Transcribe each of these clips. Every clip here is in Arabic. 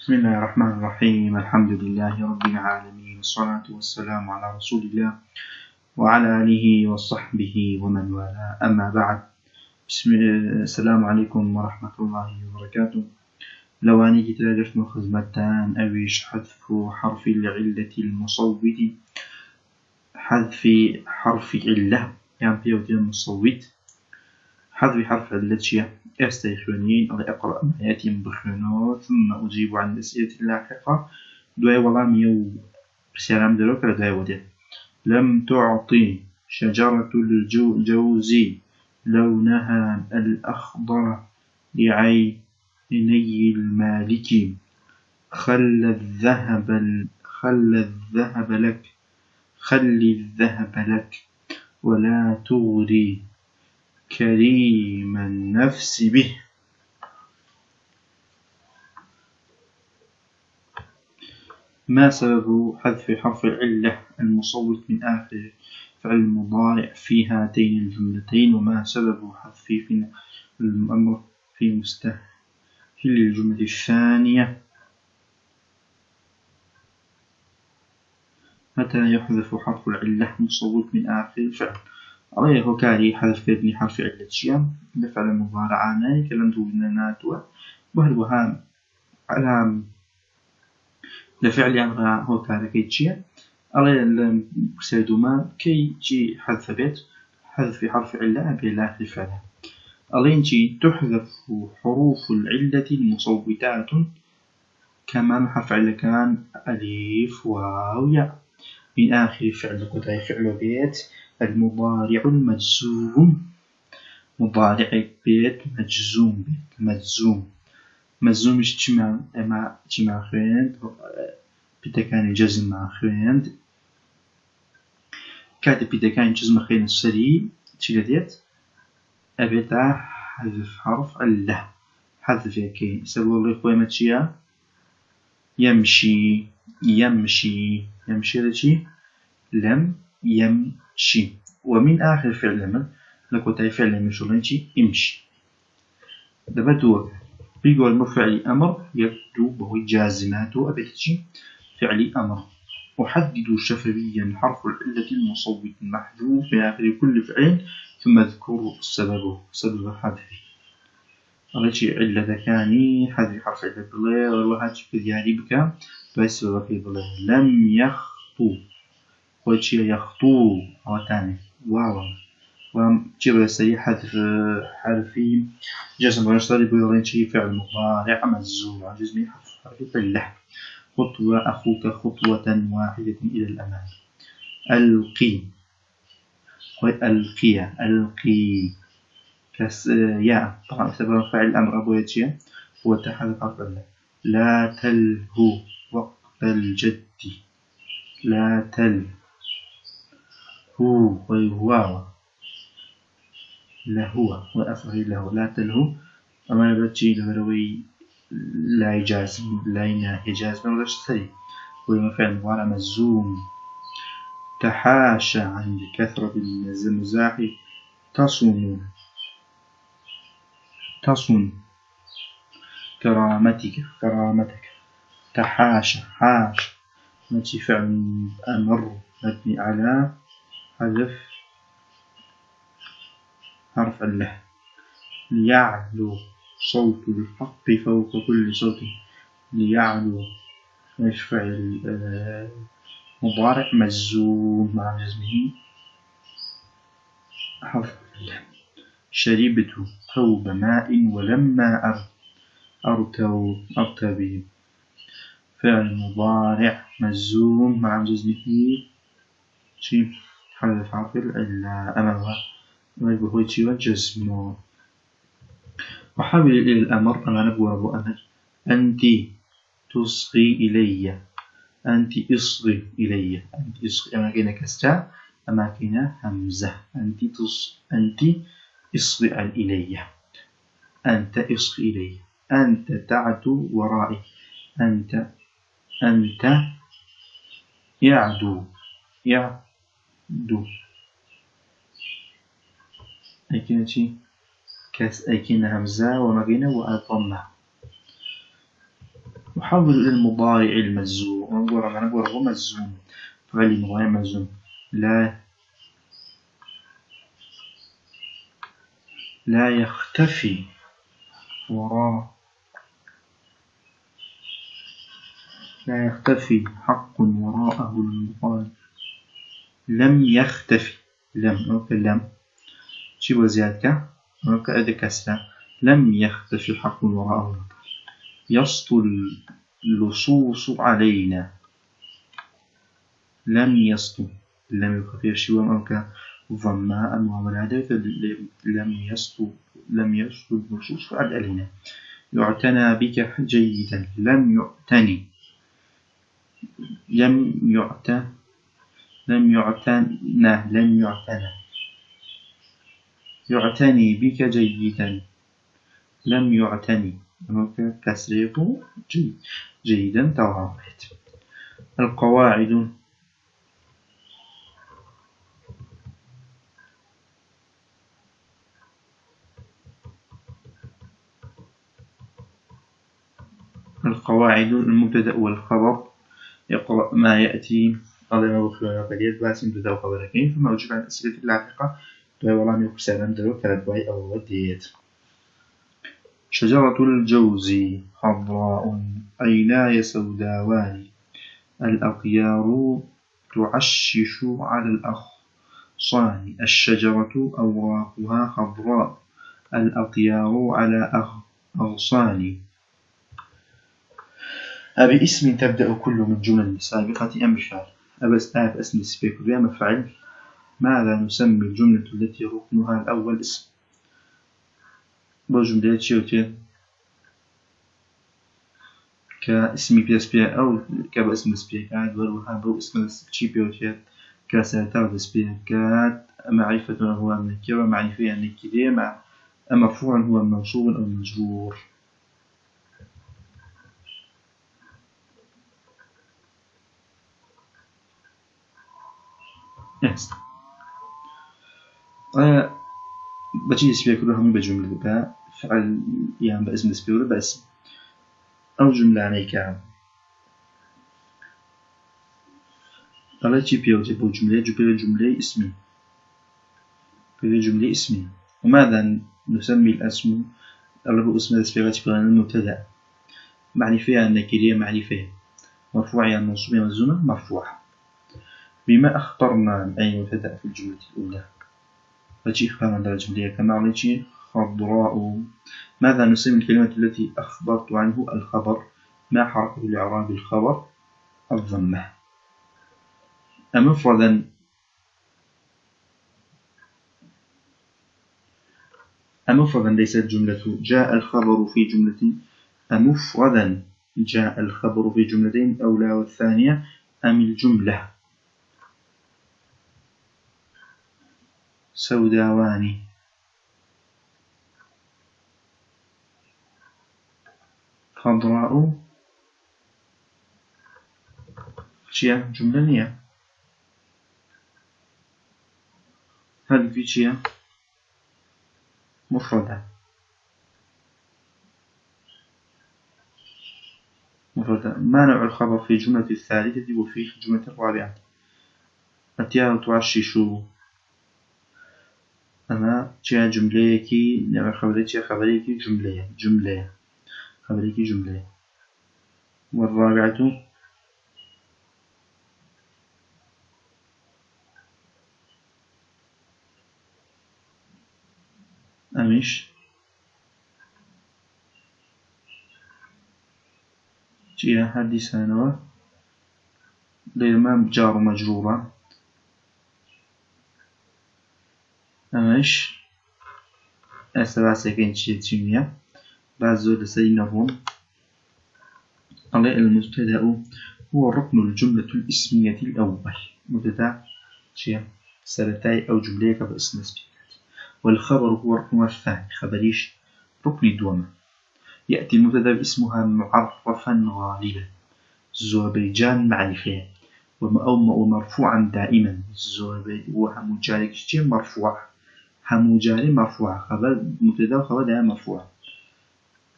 بسم الله الرحمن الرحيم. الحمد لله رب العالمين، والصلاة والسلام على رسول الله وعلى آله وصحبه ومن والاه، أما بعد. السلام عليكم ورحمة الله وبركاته. لو أني تلاقيت خدمتان أويش حذف حرف العلة المصوت، حذف حرف علة يعني بيوتي المصوت، حذف حرف علة شيء استيخونين أو أقرأ ما يأتي بخينات ثم أجيب عن الأسئلة اللاحقة. دعاء والله بسلام دروك لدعاء ودي. لم تعطي شجرة الجوز لونها الأخضر لعيني المالك، خل الذهب لك ولا تغري كريم النفس به. ما سبب حذف حرف العلة المصوت من آخر فعل المضارع في هاتين الجملتين؟ وما سبب حذف في الأمر في مستهل الجملة الثانية؟ متى يحذف حرف العلة المصوت من آخر الفعل؟ عليه كاري حذف كابني حرف علة شيء لفعل المضارعان كلام دولنا ناتوا وهل وهام على لفعل أمر هو كاري كيتشيا عليه سيدوما كي جي حذف بيت حذف حرف علة بلا الفعل. عليه تحذف حروف العلة المصوتات كما حرف علة كان ألف واو ياء من آخر فعل قطعي فعل بيت المضارع المجزوم، مضارع بيت مجزوم، مجزوم اجتماع خويند بتكان جزم مع خويند كاتب بتكان جزم خويند السري تشيلديت أبدا حذف حرف علة. حذف يكي سبب الله خوي متشيا يمشي لشي لم يمشي. ومن آخر فعل من لكوتاي فعل مشغولين امشي. دبدو بيقول مفعل أمر يبدو به جازمات أبتشي فعل أمر. أحدد شفويا حرف العلة المصوت المحذوف في آخر كل فعل ثم اذكر سبب حذفه. أغلشي علة كاني حذف حرف علة بلي والوهاتش بدياري بك بس بكي بلي لم يخطو وشي يخطو وتاني واو وجيب السريع حذف حرفي جزم ونشتري بيولين شي فعل مضارع مجزوم جزمي حرف علة. خطوة أخوك خطوة واحدة إلى الأمام. ألقي ألقي يا طبعا سبب فعل الأمر أبو يتشي هو تحذف حرف علة. لا تلهو وقت الجد. لا تلهو وهو لهو وأصغي له. لا تلهو أما يبتشي لهروي لا يجازم لا يجازم ولا شتري وما فعل مضارع مجزوم. تحاشى عند كثرة المزاح تصن كرامتك. تحاشى حاش ماشي فعل أمر مبني على حذف حرف علة. ليعلو صوت الحق فوق كل صوت. ليعلو مش فعل مضارع مجزوم مع جزمه حرف علة. شربت ثوب ماء ولما أرتوي فعل مضارع مجزوم مع جزمه شيء حذف حرف العلة أمامها ويبهوتي وجزم. وحاول إلى الأمر أما نبوة أبو أمر أنت تصغي إلي. أنت إصغي إلي. أنت إصغي أماكن كسرة أماكن همزة. أنت إصغي إلي. أنت إصغي إلي. أنت تعدو ورائي. أنت يعدو أكيد شيء كاس أكيد همزة ومجينة وأضمة. نحول إلى المضارع المجزوم، نقول هو مجزوم، فعل مضارع مجزوم. لا يختفي حق وراءه المضارع. لم يختفي، لم شي وزيادة أدي كسرة. لم يختفي حق وراءه المضارع. يسطو اللصوص علينا. لم يسطو، لم يخفي شي ومأوكا ضماء ومنادك. لم يسطو اللصوص علينا. يعتنى بك جيدا. لم يعتني. لم يعتنى. يعتني بك جيدا. لم يعتني كسره جيدا توافت. القواعد. المبتدأ والخبر. يقرأ ما يأتي. هذا ما بخلونا قليل بس مبتدأ وخبر كين ثم أجيب عن الأسئلة اللاحقة. والله يوكل سلام درو كالدواي أو وديت. شجرة الجوز خضراء أيناي سوداوان. الأغيار تعشش على الأغصان. الشجرة أوراقها خضراء. الأغيار على أغصان. أبي اسم تبدأ كل من جمل السابقة أم بفعل. اسم السبيك بها مفعل. ماذا نسمي الجملة التي ركنها الأول اسم؟ بجملة شيوتين كاسم بيسبيا أو كاسم سبيك عاد وروها اسم شيبيوتين كساتار سبيك كات معرفة هو النكرة معرفة النكرة مع مرفوع هو منصوب أو مجرور. yes. بجي سبيك كلها من بجملة با فعل يعني باسم سبيك ولا باسم أو جملة عليك عام. على شي بيوتي بو جملة اسمي. جملة اسمي. وماذا نسمي الاسم؟ أغلب اسم الاسبيغات يكون المبتدأ. معرفة النكرية معرفة. مرفوع يعني منصوب مجزومة مرفوع. بما أخطرنا أي مبتدأ في الجملة الأولى. فشي إخبار عن الجملة كما عليك خضراء. ماذا نسمي الكلمة التي أخبرت عنه؟ الخبر. ما حركة الإعراب الخبر؟ الضمة. أمفردا ليست جملة. جاء الخبر في جملة. أمفردا جاء الخبر في جملتين أو لا والثانية أم الجملة. سوداوان. خضراء شيا جملة نية. هذه في شيا مفردة. ما نوع الخبر في الجملة الثالثة وفي الجملة الرابعة؟ أتيا تعشش. أما شيا جملة كي نوع خبري كي جملة خبري كي جملة. والرابعة أمش جيا حديثانوا لما جار مجرورة. أمش أسرع سكين تشينيا بعض لسينهم. على المبتدأ هو ركن الجملة الاسمية الأول. مبتدأ شيا سرتاي أو جملة باسم اسمي. والخبر هو الركن الثاني خبريش ركن الدوامة. يأتي المبتدأ باسمها معرفا غالبا. زوبيجان معرفة أو مرفوعا دائما. وهم جارك مرفوع. هم جاري مرفوع. خبر مبتدأ وخبر دائما مرفوع.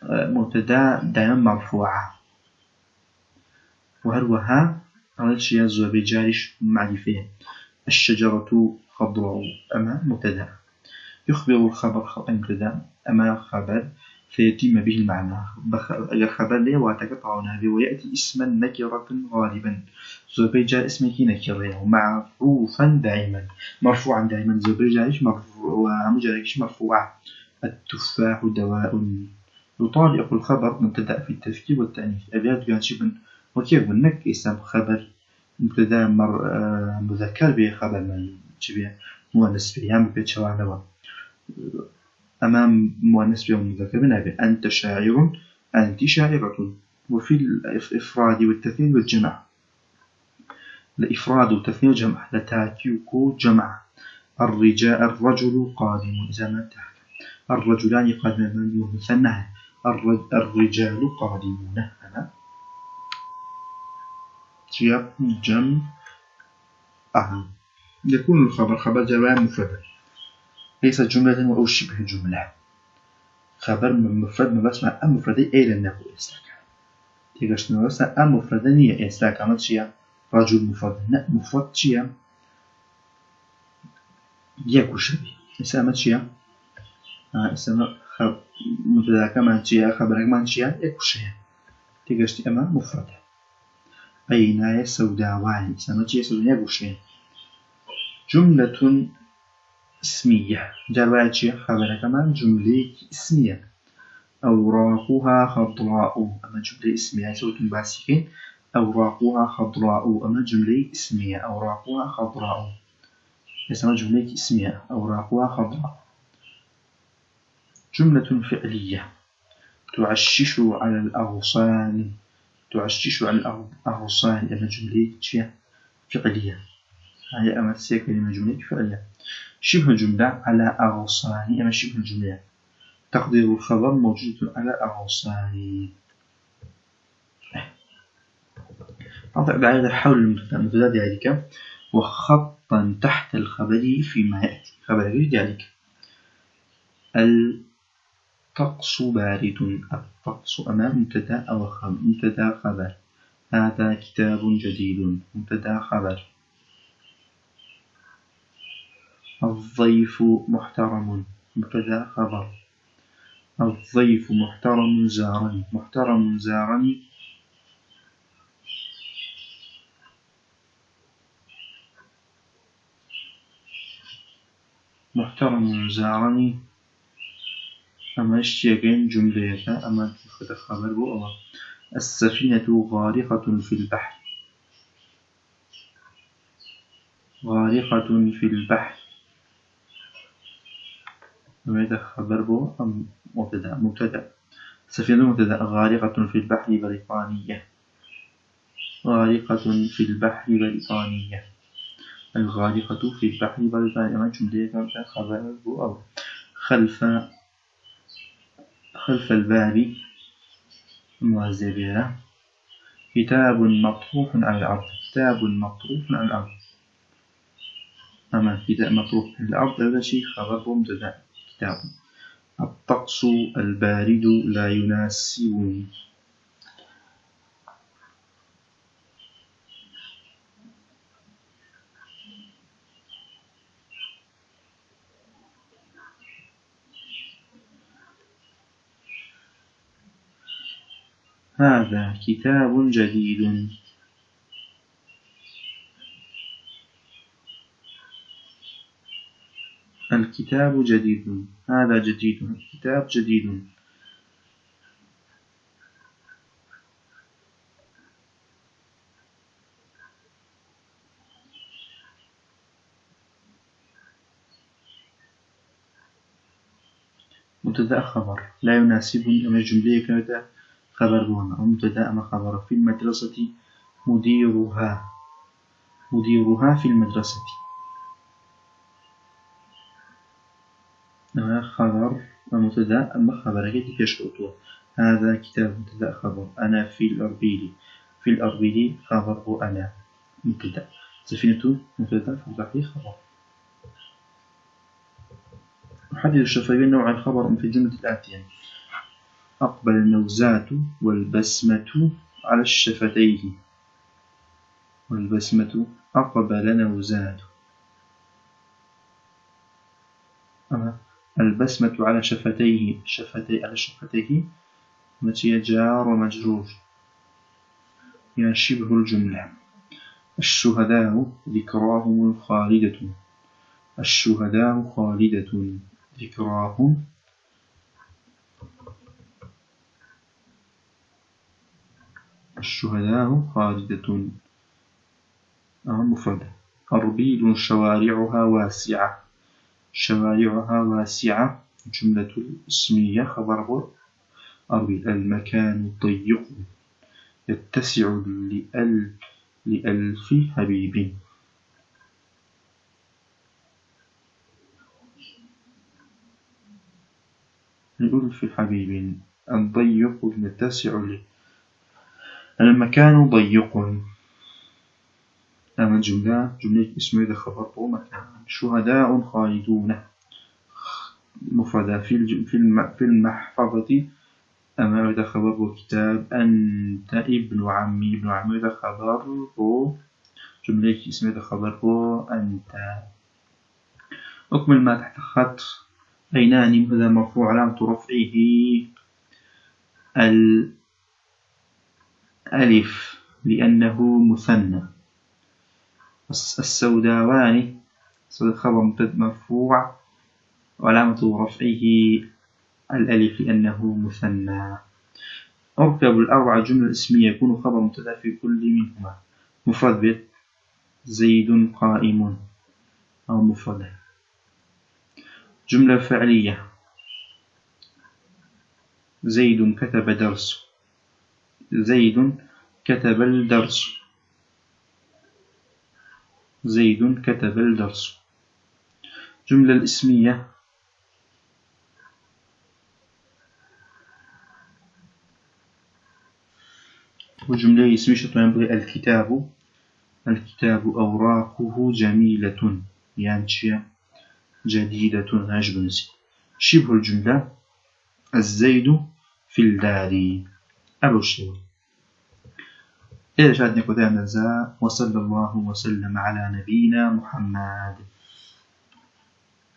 مبتدأ دائما مرفوعة. وهروها على شيء زوبي جارش معرفة. الشجرة خضراء أما مبتدأ. يخبر الخبر خبر مبتدأ أما خبر فيتم به المعنى الخبر لي وتقطعنا به ويأتي اسما نكرة غالبا. زوبي جاء اسمك نكرة معروفا دائما مرفوعا دائما. زوبي جاء مرفوع ومجرد مرفوع. التفاح دواء. يطابق الخبر مبتدأ في التذكير والتأنيث. أبيات كان شبه وكيف منك اسم خبر مبتدأ مذكر به خبر من شبه مؤنث به هم بيتشوع أمام مؤنث به ومذكر به. أنت شاعر أنت شاعرة. وفي الإفراد والتثنية والجمع. الإفراد والتثنية والجمع لتاتيكو جمع. الرجل قادم إذا ما تحت. الرجلان قادمان مثنى. الرجال قادمون. أنا جمع يكون الخبر خبر جواب مفرد ليس جملة أو شبه جملة. خبر مفرد مباشر أم مفردي أي لم يكن إستاك تيجش نوصل أم مفردنية إستاك أما تشيا رجل مفرد مفرد تشيا يكو شبه إسا تشيا إسا مبتدا كمان تشيا خبرك مان تشيا يكو شيء تيجش أما مفرد أي ناية سوداوان إسا تشيا سوداوان يكو شيء. جملة اسمية جربت شيء خبرك كمان جملة اسمية. أوراقها خضراء أما جملة اسمية صوت باسكين. أوراقها خضراء أما جملة اسمية. أوراقها خضراء اسمها جملة اسمية. أوراقها خضراء. جملة فعلية تعشش على الأغصان. تعشش على الأغصان أما جملة فعلية. هي أما كلمة جملة فعلية. شبه جملة على أغصان أما شبه الجملة. تقدير الخبر موجود على أغصان. أضع بعد حول المبتدأ ذلك وخطا تحت الخبر فيما يأتي. خبر ذلك الطقس بارد. الطقس أمام مبتدأ أو خبر. مبتدأ خبر. هذا كتاب جديد. مبتدأ خبر. الضيف محترم. مبتدأ خبر. الضيف محترم زارني. محترم زارني محترم زارني أما اشتياقين جملة أما تأخذ خبر بو. السفينة غارقة في البحر. غارقة في البحر ماذا خبر بو أم مبتدأ. سفينة مبتدأ. غارقة في البحر بريطانية. غارقة في البحر بريطانية. الغارقة في البحر بريطانية أما جملة خبر بو أو خلف الباب معذبة. كتاب مطروح على الأرض. كتاب مطروح على الأرض أما كتاب مطروح على الأرض هذا شيء خبر مبتدأ كتاب. الطقس البارد لا يناسبني. هذا كتاب جديد. الكتاب جديد. هذا جديد. الكتاب جديد. مبتدأ خبر. لا يناسبني أما الجملة كانت خبر بونا أو مبتدأ أما خبر. في المدرسة مديرها. مديرها في المدرسة أما خبر. مبتدأ أما خبر كيف يشتوتوا. هذا كتاب مبتدأ خبر. أنا في الأربيل. في الأربيل خبر أنا مبتدأ. سفينة مبتدأ في البحر خبر. نحدد الشفوي نوع الخبر في الجملة الآتية. أقبل النوزات والبسمة على الشفتين. والبسمة أقبل نوزاد. البسمة على شفتيه، على شفتيه متى جار ومجرور يعني شبه الجملة. الشهداء ذكراهم خالدة، الشهداء خالدة ذكراهم الشهداء خالدة مفردة. أربيل شوارعها واسعة، شوارعها واسعة جملة اسمية خبره أربيل. المكان ضيق يتسع لألف حبيب، لألف حبيب. الضيق يتسع المكان ضيق. أما جملة اسمية خبره مكان. شهداء خالدون مفردة في المحفظة. أما إذا خبره كتاب. أنت ابن عمي، ابن عمي إذا خبره جملة اسمية خبره أنت. أكمل ما تحت الخط. أينان هذا مرفوع علامة رفعه الألف لأنه مثنى. السوداوان خبر مبتدأ مرفوع وعلامة رفعه الألف لأنه مثنى. أركب الأربعة جملة اسمية يكون خبر مبتدأ في كل منهما مفرد. زيد قائم أو مفرد. جملة فعلية زيد كتب درس، زيد كتب الدرس، زيد كتب الدرس. جملة الاسمية وجملة اسمية ينبغي الكتاب، الكتاب أوراقه جميلة يعني جديدة عجب. شبه الجملة الزيد في الدار أبو الشيء. إذا شاهدنا كذا نزاع. وصلى الله وسلم على نبينا محمد.